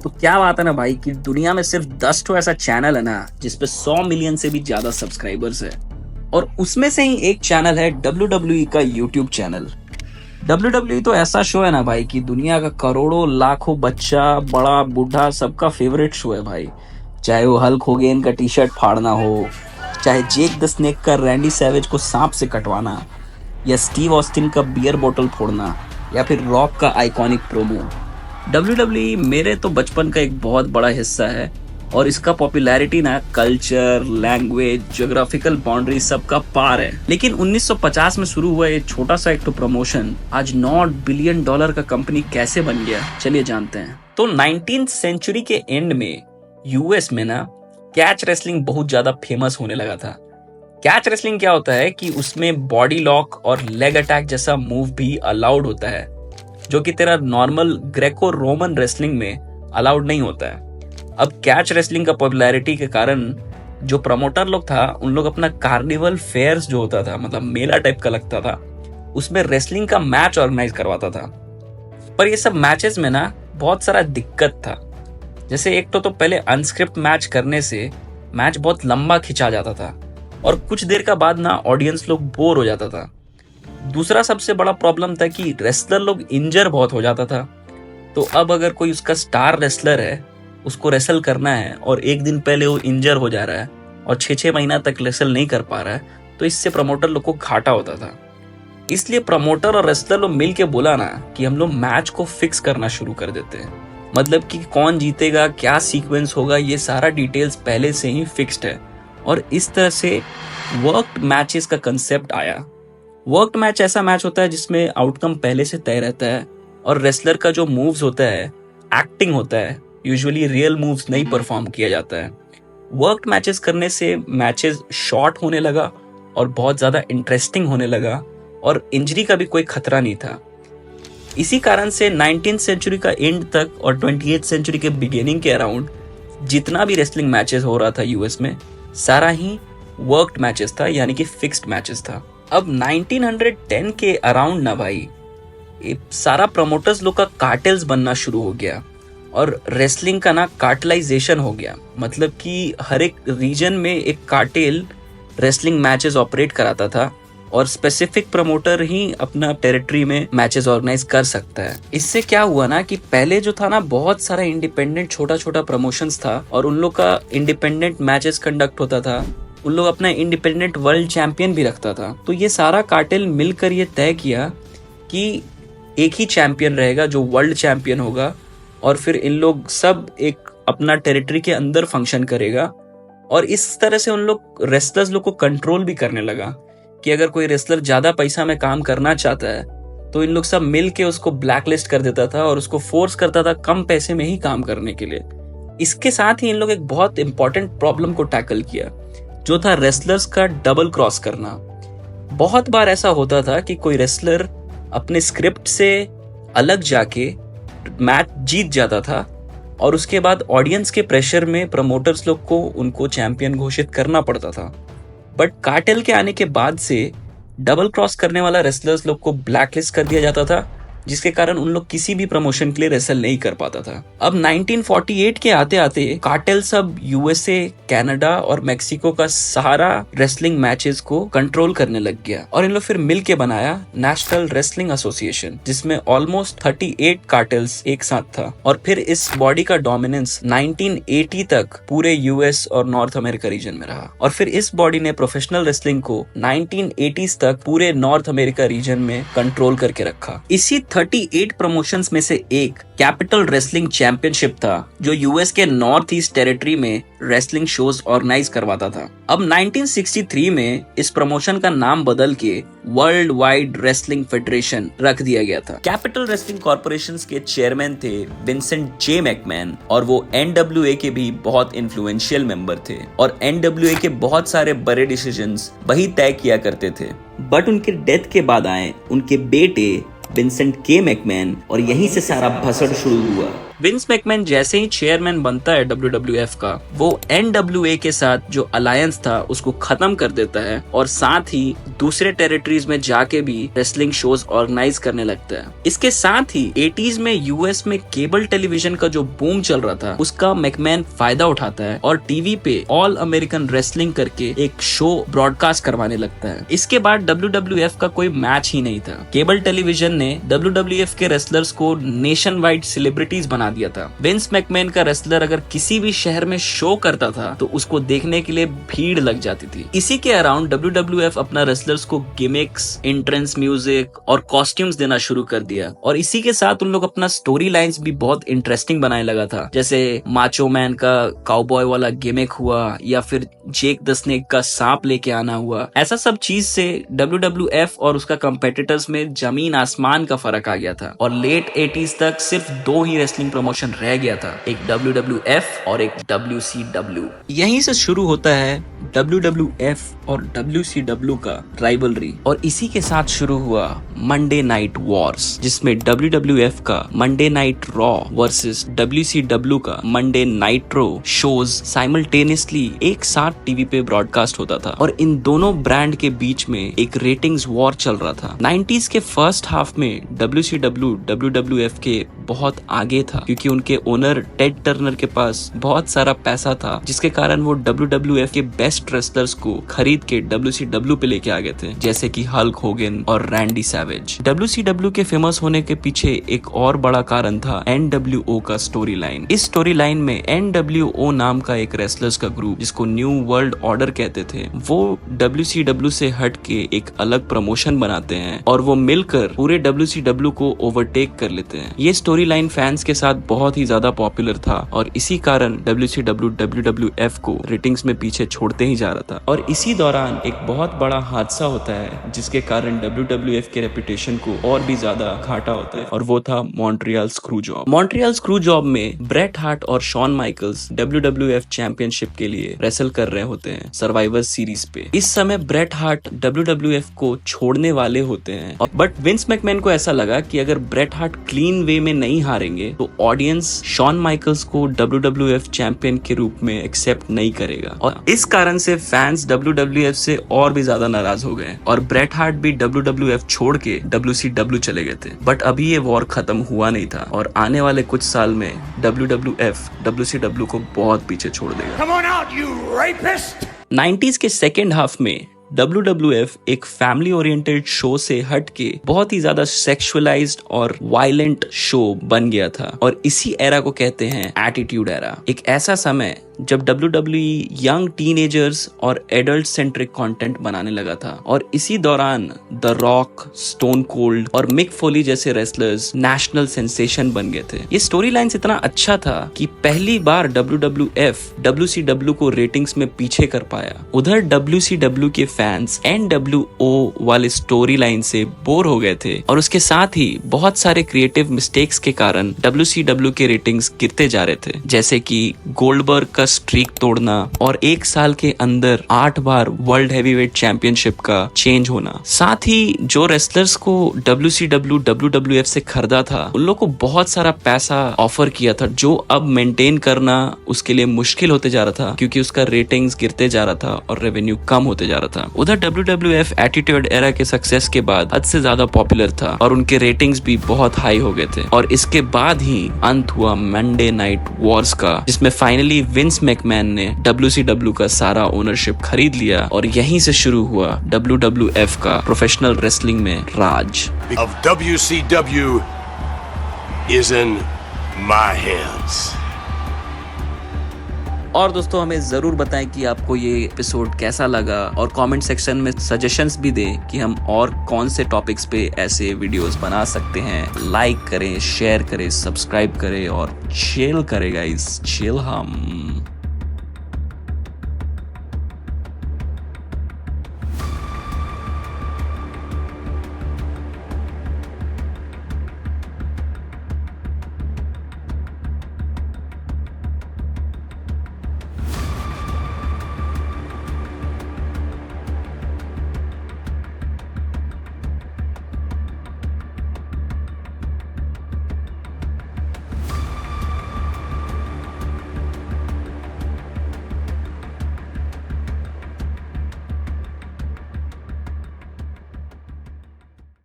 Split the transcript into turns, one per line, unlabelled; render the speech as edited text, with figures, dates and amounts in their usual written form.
तो क्या बात है ना भाई कि दुनिया में सिर्फ 10 तो ऐसा चैनल है ना जिसपे 100 मिलियन से भी ज्यादा सब्सक्राइबर्स है, और उसमें से ही एक चैनल है WWE का यूट्यूब चैनल। WWE तो ऐसा शो है ना भाई कि दुनिया का करोड़ों लाखों बच्चा बड़ा बूढ़ा सबका फेवरेट शो है भाई। चाहे वो हल्क होगेन का टी शर्ट फाड़ना हो, चाहे जेक द स्नेक का रैंडी सैवेज को सांप से कटवाना, या स्टीव ऑस्टिन का बियर बोतल फोड़ना, या फिर रॉक का आइकॉनिक प्रोमो। WWE मेरे तो बचपन का एक बहुत बड़ा हिस्सा है, और इसका पॉपुलैरिटी ना कल्चर, लैंग्वेज, ज्योग्राफिकल बाउंड्री सबका पार है। लेकिन 1950 में शुरू हुआ ये छोटा सा एक तो प्रमोशन आज $9 बिलियन का कंपनी कैसे बन गया, चलिए जानते हैं। तो 19th सेंचुरी के एंड में यूएस में ना कैच रेसलिंग बहुत ज्यादा फेमस होने लगा था। कैच रेसलिंग क्या होता है कि उसमें बॉडी लॉक और लेग अटैक जैसा मूव भी अलाउड होता है, जो कि तेरा नॉर्मल ग्रेको रोमन रेसलिंग में अलाउड नहीं होता है। अब कैच रेसलिंग का पॉपुलैरिटी के कारण जो प्रमोटर लोग था उन लोग अपना कार्निवल फेयर्स जो होता था, मतलब मेला टाइप का लगता था, उसमें रेसलिंग का मैच ऑर्गेनाइज करवाता था। पर ये सब मैचेस में ना बहुत सारा दिक्कत था। जैसे एक तो पहले अनस्क्रिप्ट मैच करने से मैच बहुत लंबा खिंचा जाता था, और कुछ देर का बाद ना ऑडियंस लोग बोर हो जाता था। दूसरा सबसे बड़ा प्रॉब्लम था कि रेसलर लोग इंजर बहुत हो जाता था। तो अब अगर कोई उसका स्टार रेसलर है, उसको रेसल करना है, और एक दिन पहले वो इंजर हो जा रहा है और 6-6 महीना तक रेसल नहीं कर पा रहा है, तो इससे प्रमोटर लोग को घाटा होता था। इसलिए प्रमोटर और रेसलर लोग मिल के बोला ना कि हम लोग मैच को फिक्स करना शुरू कर देते हैं। मतलब कि कौन जीतेगा, क्या सीक्वेंस होगा, ये सारा डिटेल्स पहले से ही फिक्स्ड है। और इस तरह से वर्कड मैचेस का कंसेप्ट आया। वर्कड मैच ऐसा मैच होता है जिसमें आउटकम पहले से तय रहता है, और रेसलर का जो मूव्स होता है एक्टिंग होता है, यूजुअली रियल मूव्स नहीं परफॉर्म किया जाता है। वर्कड मैचेस करने से मैचेस शॉर्ट होने लगा और बहुत ज्यादा इंटरेस्टिंग होने लगा, और इंजरी का भी कोई खतरा नहीं था। इसी कारण से 19th सेंचुरी का एंड तक और 20th सेंचुरी के बिगिनिंग के अराउंड जितना भी रेसलिंग मैचेस हो रहा था यूएस में, सारा ही वर्कड मैचेस था, यानी कि फिक्स्ड मैचेस था। अब 1910 के अराउंड ना भाई ये सारा प्रमोटर्स लोग का कार्टेल्स बनना शुरू हो गया, और रेसलिंग का ना कार्टलाइजेशन हो गया। मतलब कि हर एक रीजन में एक कार्टेल रेसलिंग मैचेस ऑपरेट कराता था, और स्पेसिफिक प्रमोटर ही अपना टेरिटरी में मैचेस ऑर्गेनाइज कर सकता है। इससे क्या हुआ ना कि पहले जो था ना बहुत सारा इंडिपेंडेंट छोटा छोटा प्रमोशंस था, और उन लोग का इंडिपेंडेंट मैचेस कंडक्ट होता था। उन लोग अपना इंडिपेंडेंट वर्ल्ड चैंपियन भी रखता था। तो ये सारा कार्टेल मिलकर ये तय किया कि एक ही चैंपियन रहेगा जो वर्ल्ड चैंपियन होगा, और फिर इन लोग सब एक अपना टेरिटरी के अंदर फंक्शन करेगा। और इस तरह से उन लोग रेसलर्स लोग को कंट्रोल भी करने लगा कि अगर कोई रेसलर ज्यादा पैसा में काम करना चाहता है तो इन लोग सब मिल के उसको ब्लैकलिस्ट कर देता था, और उसको फोर्स करता था कम पैसे में ही काम करने के लिए। इसके साथ ही इन लोग एक बहुत इंपॉर्टेंट प्रॉब्लम को टैकल किया, जो था रेसलर्स का डबल क्रॉस करना। बहुत बार ऐसा होता था कि कोई रेसलर अपने स्क्रिप्ट से अलग जाके मैच जीत जाता था, और उसके बाद ऑडियंस के प्रेशर में प्रमोटर्स लोग को उनको चैंपियन घोषित करना पड़ता था। बट कार्टेल के आने के बाद से डबल क्रॉस करने वाला रेसलर्स लोग को ब्लैकलिस्ट कर दिया जाता था, जिसके कारण उन लोग किसी भी प्रमोशन के लिए रेसल नहीं कर पाता था। अब 1948 के आते आते कार्टेल सब यूएसए, कनाडा और मेक्सिको का सारा रेसलिंग मैचेस को कंट्रोल करने लग गया, और इन लोग फिर मिल के बनाया नेशनल रेसलिंग एसोसिएशन, जिसमें ऑलमोस्ट 38 कार्टेल्स एक साथ था। और फिर इस बॉडी का डोमिनेंस 1980 तक पूरे यूएस और नॉर्थ अमेरिका रीजन में रहा, और फिर इस बॉडी ने प्रोफेशनल रेसलिंग को 1980s तक पूरे नॉर्थ अमेरिका रीजन में कंट्रोल करके रखा। इसी 38 प्रमोशंस में से एक कैपिटल रेसलिंग चैंपियनशिप था, जो यूएस के नॉर्थ ईस्ट टेरिटरी में रेसलिंग शोज ऑर्गेनाइज करवाता था। अब 1963 में इस प्रमोशन का नाम बदल के वर्ल्ड वाइड रेसलिंग फेडरेशन रख दिया गया था। कैपिटल रेसलिंग कॉर्पोरेशन के चेयरमैन थे विंसेंट जे मैकमैन, और वो एनडब्ल्यूए के भी बहुत इन्फ्लुएंशियल मेंबर थे, और एनडब्ल्यूए के बहुत सारे बड़े डिसीजंस वही तय किया करते थे। बट उनके डेथ के बाद आए उनके बेटे विंसेंट के मैकमैन, और यहीं से सारा भसड़ शुरू हुआ। विंस मैकमैन जैसे ही चेयरमैन बनता है WWF का, वो NWA के साथ जो अलायंस था उसको खत्म कर देता है और साथ ही दूसरे टेरिटरीज में जाके भी रेसलिंग शोज ऑर्गेनाइज करने लगता है। इसके साथ ही 80s में यूएस में केबल टेलीविजन का जो बूम चल रहा था उसका मैकमैन फायदा उठाता है और टीवी पे ऑल अमेरिकन रेसलिंग करके एक शो ब्रॉडकास्ट करवाने लगता है। इसके बाद WWF का कोई मैच ही नहीं था। केबल टेलीविजन ने WWF के रेसलर्स को नेशन वाइड सेलिब्रिटीज बना दिया था। विंस मैकमैन का रेसलर अगर किसी भी शहर में शो करता था तो उसको देखने के लिए भीड़ लग जाती थी। इसी के अराउंड WWF अपना रेसलर्स को गिमिक्स, एंट्रेंस म्यूजिक और कॉस्ट्यूम्स देना शुरू कर दिया और इसी के साथ उन लोग अपना स्टोरी लाइंस भी बहुत इंटरेस्टिंग बनाने लगा था। जैसे माचो मैन का काउबॉय वाला गिमिक हुआ या फिर जेक द स्नेक का सांप लेके आना हुआ। ऐसा सब चीज से WWF और उसका कंपेटिटर्स में जमीन आसमान का फर्क आ गया था और लेट 80s तक सिर्फ 2 ही रेसलिंग प्रमोशन रह गया था, एक WWF और एक WCW। यहीं से शुरू होता है WWF और WCW का राइवलरी और इसी के साथ शुरू हुआ मंडे नाइट वॉर्स, जिसमें WWF का Monday night raw versus WCW का मंडे नाइट्रो शोज साइमल्टेनियसली एक साथ टीवी पे ब्रॉडकास्ट होता था और इन दोनों ब्रांड के बीच में एक रेटिंग्स वॉर चल रहा था। 90s के फर्स्ट हाफ में WCW WWF के बहुत आगे था क्योंकि उनके ओनर टेड टर्नर के पास बहुत सारा पैसा था, जिसके कारण वो WWF के बेस्ट रेसलर्स को खरीद के WCW पे लेके आ गए थे, जैसे कि हल्क होगन और रैंडी सैवेज। WCW के फेमस होने के पीछे एक और बड़ा कारण था NWO का स्टोरी लाइन। इस स्टोरी लाइन में NWO नाम का एक रेसलर्स का ग्रुप, जिसको न्यू वर्ल्ड ऑर्डर कहते थे, वो WCW से हट के एक अलग प्रमोशन बनाते हैं और वो मिलकर पूरे WCW को ओवरटेक कर लेते हैं। ये स्टोरी लाइन फैंस के साथ बहुत ही ज्यादा पॉपुलर था और इसी कारण WCW WWF को रेटिंग्स में पीछे छोड़ते ही जा रहा था। और इसी दौरान एक बहुत बड़ा हादसा होता है जिसके कारण WWF के रेपुटेशन को और भी ज्यादा घाटा होता है और वो था Montreal screw job. Montreal screw job में ब्रेट हार्ट और शॉन माइकल्स WWF चैंपियनशिप के लिए रेसल कर रहे होते हैं सर्वाइवर सीरीज पे। इस समय ब्रेट हार्ट WWF को छोड़ने वाले होते हैं बट विंस मैकमैन को ऐसा लगा कि अगर ब्रेट हार्ट क्लीन वे में नहीं हारेंगे तो ऑडियंस शॉन माइकल्स को WWF चैंपियन के रूप में एक्सेप्ट नहीं करेगा और इस कारण से फैंस WWF से और भी ज्यादा नाराज हो गए और ब्रेट हार्ट भी WWF छोड़ के WCW चले गए थे। बट अभी ये वॉर खत्म हुआ नहीं था और आने वाले कुछ साल में WWF WCW को बहुत पीछे छोड़ देगा। Come on out, you rapist! 90s के सेकेंड हाफ में WWF एक फैमिली ओरिएंटेड शो से हट के बहुत ही ज्यादा सेक्सुअलाइज्ड और वायलेंट शो बन गया था और इसी एरा को कहते हैं एटीट्यूड एरा। एक ऐसा समय जब WWE यंग टीनेजर्स और एडल्ट सेंट्रिक कंटेंट बनाने लगा था और इसी दौरान द रॉक, स्टोन कोल्ड और मिक फोली जैसे रेसलर्स नेशनल सेंसेशन बन गए थे। ये स्टोरी लाइन इतना अच्छा था कि पहली बार WWF WCW को रेटिंग्स में पीछे कर पाया। उधर WCW के फैंस NWO वाले स्टोरी लाइन से बोर हो गए थे और उसके साथ ही बहुत सारे क्रिएटिव मिस्टेक्स के कारण WCW के रेटिंग्स गिरते जा रहे थे, जैसे कि गोल्डबर्ग का स्ट्रीक तोड़ना और एक साल के अंदर 8 बार वर्ल्ड हैवीवेट चैंपियनशिप का चेंज होना। साथ ही जो रेसलर्स को WCW WWF से खरीदा था उन लोग को बहुत सारा पैसा ऑफर किया था जो अब मेंटेन करना उसके लिए मुश्किल होते जा रहा था क्योंकि उसका रेटिंग्स गिरते जा रहा था और रेवेन्यू कम होते जा रहा था। उधर WWF एटीट्यूड एरा के सक्सेस के बाद हद से ज्यादा पॉपुलर था और उनके रेटिंग्स भी बहुत हाई हो गए थे और इसके बाद ही अंत हुआ मंडे नाइट वॉर्स का, जिसमें फाइनली विंस मैकमैन ने WCW का सारा ओनरशिप खरीद लिया और यहीं से शुरू हुआ WWF का प्रोफेशनल रेसलिंग में राज।
Of WCW is in my hands.
और दोस्तों हमें जरूर बताएं कि आपको ये एपिसोड कैसा लगा और कमेंट सेक्शन में सजेशंस भी दें कि हम और कौन से टॉपिक्स पे ऐसे वीडियोस बना सकते हैं। लाइक करें, शेयर करें, सब्सक्राइब करें और चिल करें गाइस, चिल हम।